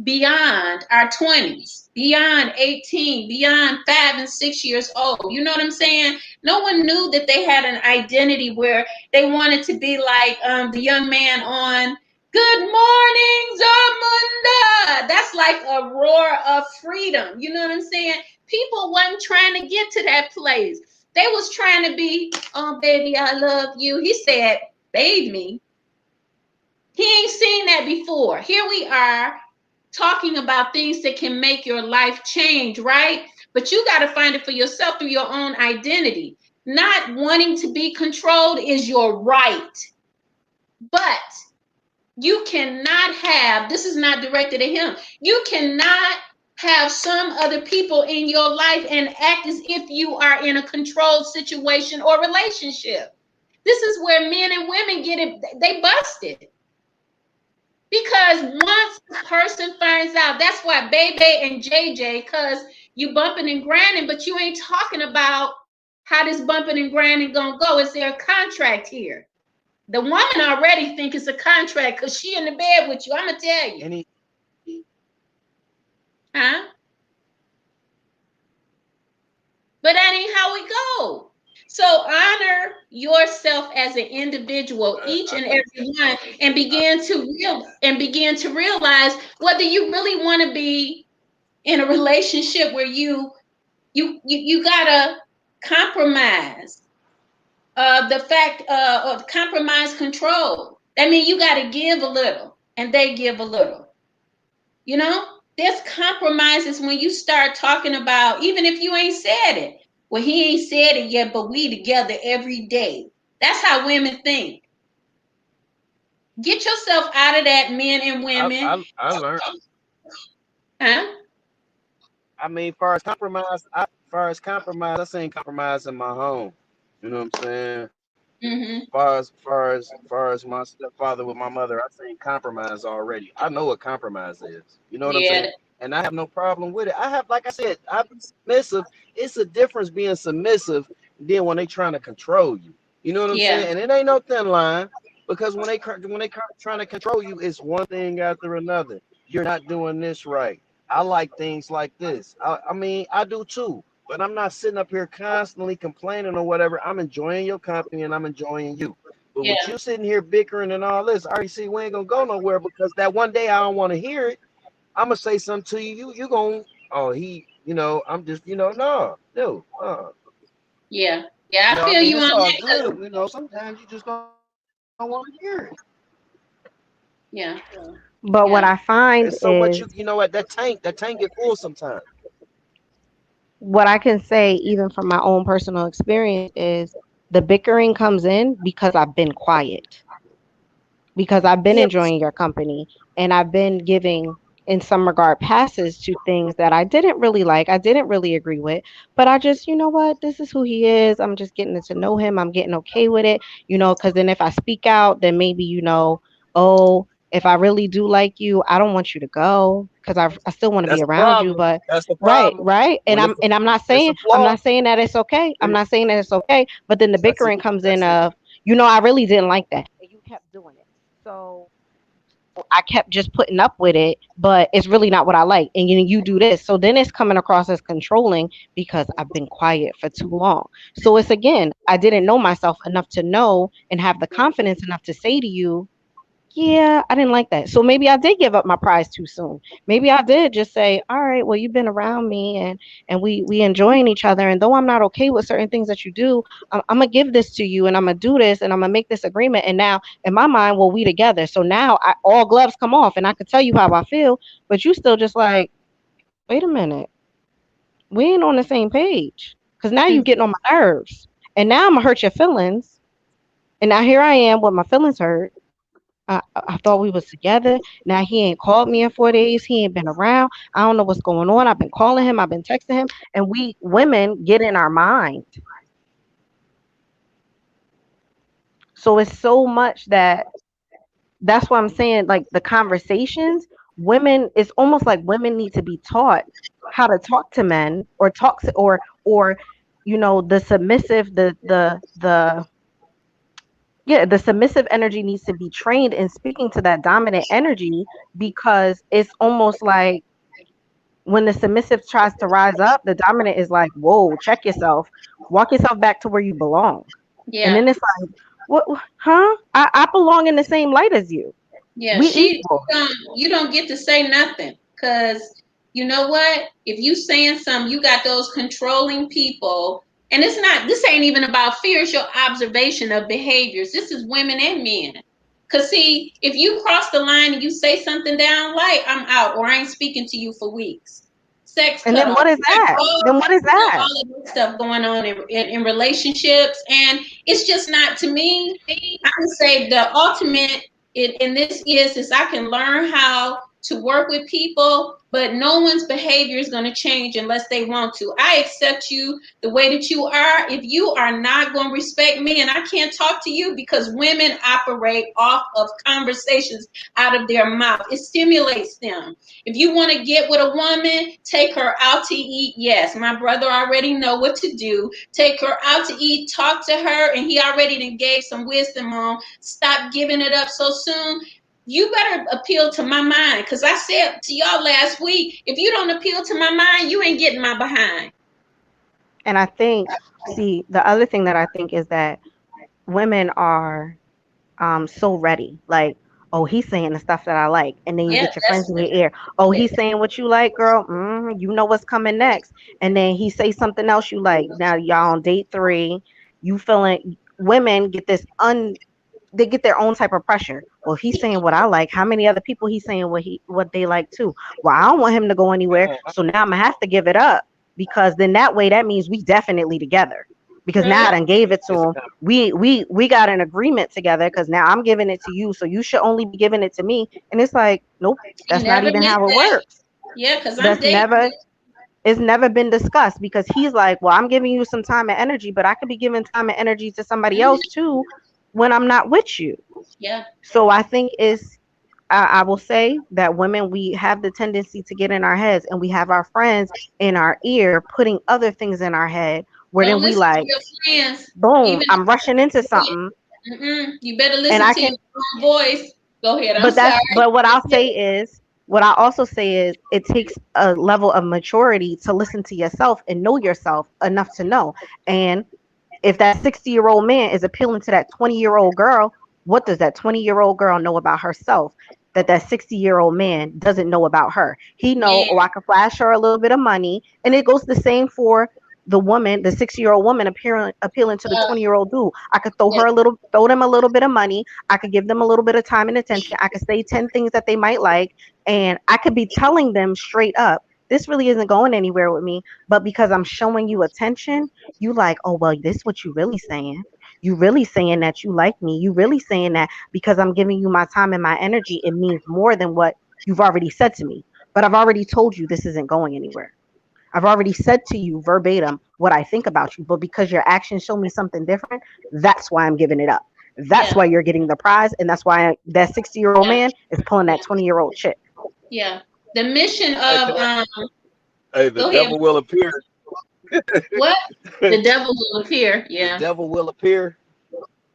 beyond our 20s, beyond 18, beyond 5 and 6 years old. You know what I'm saying? No one knew that they had an identity where they wanted to be like the young man on Good Morning Zamunda. That's like a roar of freedom. You know what I'm saying? People wasn't trying to get to that place. They was trying to be, oh baby, I love you. He said, bathe me. He ain't seen that before. Here we are talking about things that can make your life change, right? But you got to find it for yourself through your own identity. Not wanting to be controlled is your right. But you cannot have, this is not directed at him, you cannot have some other people in your life and act as if you are in a controlled situation or relationship. This is where men and women get it, they busted. Because once a person finds out, that's why Baby and JJ, because you bumping and grinding, but you ain't talking about how this bumping and grinding gonna go. Is there a contract here? The woman already think it's a contract because she in the bed with you. I'm gonna tell you. Any Huh? But that ain't how we go. So honor yourself as an individual, each and every one, and begin to realize whether you really want to be in a relationship where you gotta compromise the fact of compromise control. That means you gotta give a little and they give a little. You know, there's compromises when you start talking about, even if you ain't said it. Well, he ain't said it yet, but we together every day. That's how women think. Get yourself out of that, men and women. I learned. Huh? I mean, far as compromise, I seen compromise in my home. You know what I'm saying? Mhm. Far as my stepfather with my mother, I say compromise already. I know what compromise is. You know what I'm Yeah. saying? And I have no problem with it. I have, like I said, I be submissive. It's a difference being submissive than when they trying to control you. You know what I'm Yeah. saying? And it ain't no thin line because when they trying to control you, it's one thing after another. You're not doing this right. I like things like this. I mean, I do too. But I'm not sitting up here constantly complaining or whatever. I'm enjoying your company and I'm enjoying you. But with Yeah. you sitting here bickering and all this, I already see we ain't gonna go nowhere because that one day I don't want to hear it. I'm gonna say something to you. You gonna I'm just no, no, Yeah. Yeah. I I feel mean you it's on all that. 'Cause- good. Sometimes you just don't want to hear it. yeah. But what Yeah. I And so find much is, that tank get full sometimes. what I can say, even from my own personal experience, is the bickering comes in because I've been quiet, because I've been Yeah, enjoying your company, and I've been giving, in some regard, passes to things that I didn't really like, I didn't really agree with, but I just, you know what, this is who he is. I'm just getting to know him. I'm getting okay with it, because then if I speak out, then maybe, oh, if I really do like you, I don't want you to go because I still want to that's be the around you. problem. But That's the right, problem. right. And When I'm not it's a saying, flaw, that it's okay. I'm not saying that it's okay. But then the that's it. bickering comes in That's it. of, I really didn't like that. And you kept doing it. So I kept just putting up with it, but it's really not what I like. And you do this. So then it's coming across as controlling because I've been quiet for too long. So it's, again, I didn't know myself enough to know and have the confidence enough to say to you, yeah, I didn't like that. So maybe I did give up my prize too soon. Maybe I did just say, all right, well, you've been around me, and we enjoying each other. And though I'm not okay with certain things that you do, I'm gonna give this to you, and I'm gonna do this, and I'm gonna make this agreement. And now in my mind, well, we together. So now all gloves come off, and I could tell you how I feel, but you still just like, wait a minute, we ain't on the same page. Because now you getting on my nerves, and now I'm gonna hurt your feelings. And now here I am with my feelings hurt. I thought we was together. Now he ain't called me in 4 days. He ain't been around. I don't know what's going on. I've been calling him. I've been texting him. And we women get in our mind. So it's so much that's why I'm saying, like, the conversations, women, it's almost like women need to be taught how to talk to men, or talk to, or the submissive, the yeah, the submissive energy needs to be trained in speaking to that dominant energy, because it's almost like when the submissive tries to rise up, the dominant is like, whoa, check yourself, walk yourself back to where you belong. And Yeah. then it's like, what, huh? I belong in the same light as you. Yeah. We She equal. you don't get to say nothing because you know what? If you saying something, you got those controlling people. And it's not, this ain't even about fear, it's your observation of behaviors. This is women and men. Cause see, if you cross the line and you say something down light, I'm out, or I ain't speaking to you for weeks. Sex And then cutoff. what is that? Then what is that? All of this stuff going on in relationships. And it's just not, to me, I would say the ultimate in this is I can learn how to work with people, but no one's behavior is going to change unless they want to. I accept you the way that you are. If you are not going to respect me, and I can't talk to you, because women operate off of conversations out of their mouth. It stimulates them. If you want to get with a woman, take her out to eat. Yes, my brother already know what to do. Take her out to eat, talk to her, and he already done gave some wisdom on stop giving it up so soon. You better appeal to my mind, because I said to y'all last week, if you don't appeal to my mind, you ain't getting my behind. And I think, see, the other thing that I think is that women are so ready. Like, oh, he's saying the stuff that I like. And then you Yeah, get your friends in your ear. Oh, he's saying what you like, girl. You know what's coming next. And then he say something else you like. Now y'all on date 3. You feeling, women get they get their own type of pressure. Well, he's saying what I like. How many other people he's saying what they like too? Well, I don't want him to go anywhere. So now I'm gonna have to give it up, because then that way that means we definitely together. Because now I right. done gave it to It's a him. We got an agreement together, because now I'm giving it to you. So you should only be giving it to me. And it's like, nope, She that's not never even meant how it that. works. Yeah, because I'm That's dating never, you. It's never been discussed because he's like, well, I'm giving you some time and energy, but I could be giving time and energy to somebody else Mhm. too when I'm not with you. Yeah. So I think I will say that women, we have the tendency to get in our heads and we have our friends in our ear putting other things in our head where Don't then we listen to like, your friends, boom, even I'm rushing into if something you better and listen I to your can, own voice. Go ahead. I'm sorry. but what I also say is it takes a level of maturity to listen to yourself and know yourself enough to know. And if that 60-year-old man is appealing to that 20-year-old girl, what does that 20-year-old girl know about herself that that 60-year-old man doesn't know about her? He know, Man, oh, I can flash her a little bit of money, and it goes the same for the woman, the 60-year-old woman appealing to the uh, 20-year-old dude. I could yeah, throw them a little bit of money. I could give them a little bit of time and attention. I could say 10 things that they might like, and I could be telling them straight up, this really isn't going anywhere with me, but because I'm showing you attention, you like, oh, well, this what you really saying. You really saying that you like me. You really saying that because I'm giving you my time and my energy, it means more than what you've already said to me. But I've already told you this isn't going anywhere. I've already said to you verbatim what I think about you, but because your actions show me something different, that's why I'm giving it up. That's yeah, why you're getting the prize, and that's why that 60-year-old yeah, man is pulling yeah, that 20-year-old chick. yeah. The mission Hey, of hey, the go ahead. devil will appear. What? The The devil will appear. Yeah, devil will appear.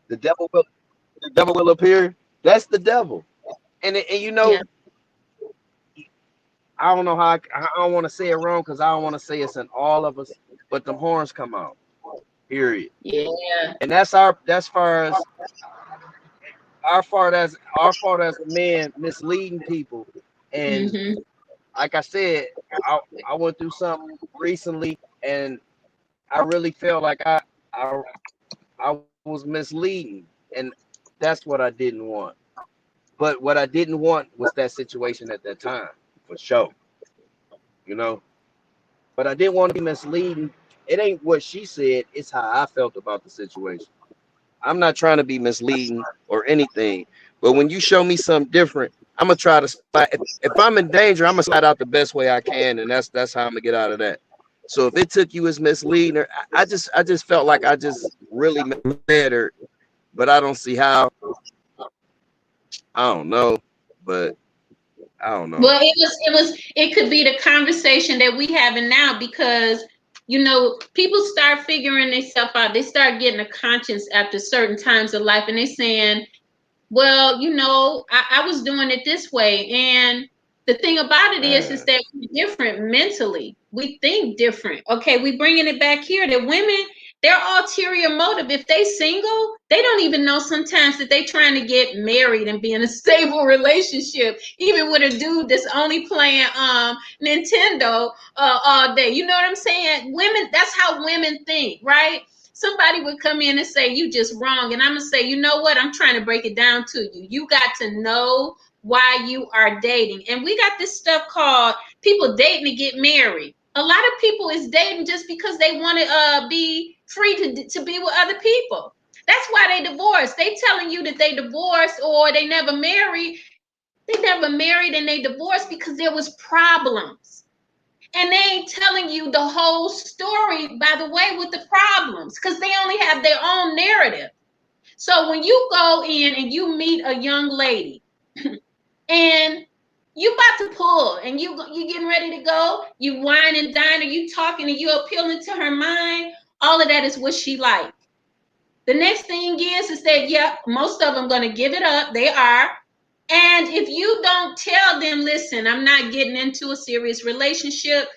The devil will. The devil will appear. That's the devil. And you yeah, know, I don't know how I don't want to say it wrong because I don't want to say it's in all of us, but them horns come out. Period. yeah. And that's far as our fault as a man misleading people. And Mm-hmm. like I said, I I went through something recently, and I really felt like I I was misleading, and that's what I didn't want. But what I didn't want was that situation at that time, for sure. You know, but I didn't want to be misleading. It ain't what she said; it's how I felt about the situation. I'm not trying to be misleading or anything, but when you show me something different, I'm gonna try to slide. If I'm in danger, I'm gonna slide out the best way I can, and that's how I'm gonna get out of that. So if it took you as misleading, or I just felt like I just really misled her, but I don't see how. I don't know, but I don't know. Well, it could be the conversation that we having now because people start figuring themselves out. They start getting a conscience after certain times of life, and they saying, well, I was doing it this way. And the thing about it is Man, that we're different mentally. We think different. Okay, we bringing it back here that women, their ulterior motive, if they single, they don't even know sometimes that they trying to get married and be in a stable relationship, even with a dude that's only playing Nintendo all day. You know what I'm saying? Women, that's how women think, right? Somebody would come in and say you just wrong, and I'm gonna say, you know what, I'm trying to break it down to you. You got to know why you are dating. And we got this stuff called people dating to get married. A lot of people is dating just because they want to be free to be with other people. That's why they divorce. They telling you that they divorced or they never married. They never married and they divorced because there was problems, and they ain't telling you the whole story, by the way, with the problems, because they only have their own narrative. So when you go in and you meet a young lady and you about to pull and you getting ready to go, you wine and dine, or you talking and you appealing to her mind, all of that is what she like. The next thing is that, yeah, most of them gonna give it up. They are. And if you don't tell them, listen, I'm not getting into a serious relationship,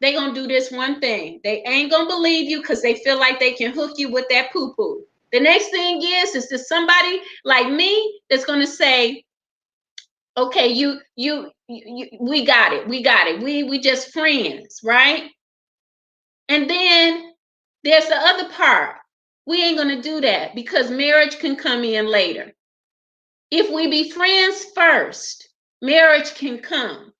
they gonna do this one thing. They ain't gonna believe you because they feel like they can hook you with that poo-poo. The next thing is there's somebody like me that's gonna say, okay, we got it, we just friends, right? And then there's the other part. We ain't gonna do that because marriage can come in later. If we be friends first, marriage can come.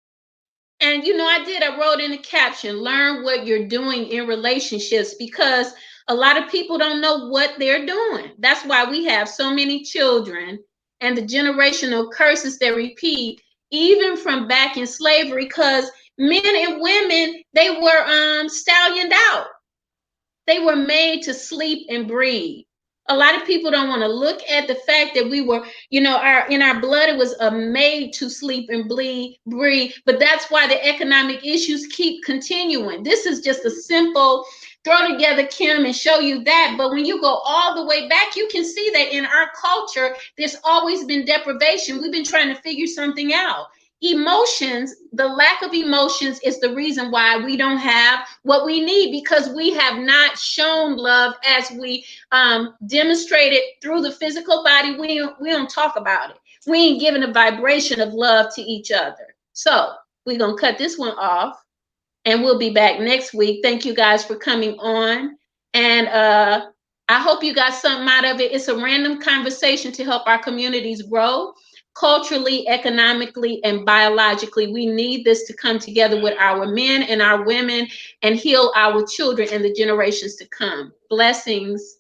And I wrote in the caption, learn what you're doing in relationships, because a lot of people don't know what they're doing. That's why we have so many children and the generational curses that repeat, even from back in slavery, because Men and women, they were stallioned out. They were made to sleep and breathe. A lot of people don't want to look at the fact that we were, our in our blood it was made to sleep and breathe. But that's why the economic issues keep continuing. This is just a simple throw together, Kim, and show you that. But when you go all the way back, you can see that in our culture, there's always been deprivation. We've been trying to figure something out. Emotions, the lack of emotions is the reason why we don't have what we need, because we have not shown love as we demonstrated through the physical body. We don't talk about it. We ain't giving a vibration of love to each other. So we're gonna cut this one off, and we'll be back next week. Thank you guys for coming on, and I hope you got something out of it. It's a random conversation to help our communities grow culturally, economically, and biologically. We need this to come together with our men and our women and heal our children and the generations to come. Blessings.